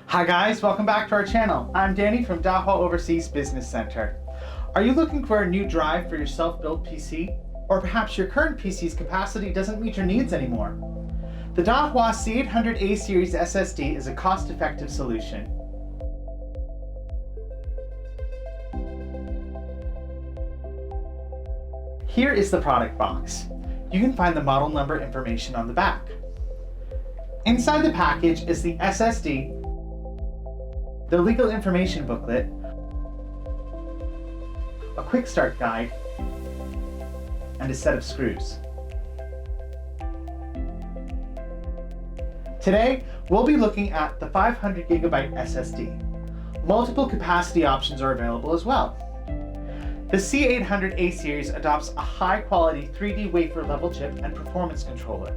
Hi guys, welcome back to our channel. I'm Danny from Dahua Overseas Business Center. Are you looking for a new drive for your self-built PC? Or perhaps your current PC's capacity doesn't meet your needs anymore? The Dahua C800A Series SSD is a cost-effective solution. Here is the product box. You can find the model number information on the back. Inside the package is the SSD, the legal information booklet, a quick start guide, and a set of screws. Today, we'll be looking at the 500GB SSD. Multiple capacity options are available as well. The C800A series adopts a high-quality 3D wafer-level chip and performance controller.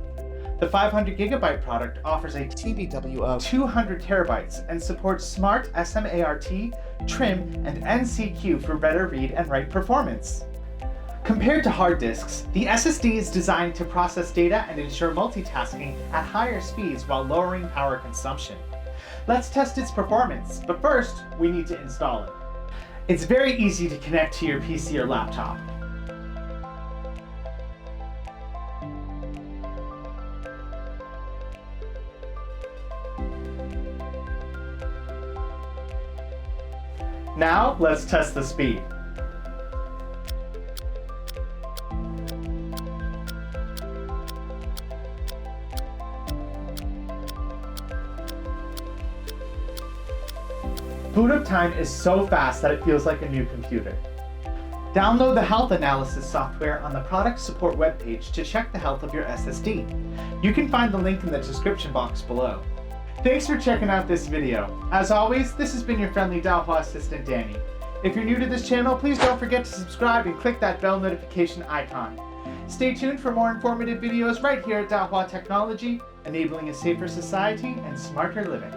The 500GB product offers a TBW of 200 terabytes and supports smart SMART, trim, and NCQ for better read and write performance. Compared to hard disks, the SSD is designed to process data and ensure multitasking at higher speeds while lowering power consumption. Let's test its performance, but first, we need to install it. It's very easy to connect to your PC or laptop. Now, let's test the speed. Boot up time is so fast that it feels like a new computer. Download the health analysis software on the product support webpage to check the health of your SSD. You can find the link in the description box below. Thanks for checking out this video. As always, this has been your friendly Dahua assistant, Danny. If you're new to this channel, please don't forget to subscribe and click that bell notification icon. Stay tuned for more informative videos right here at Dahua Technology, enabling a safer society and smarter living.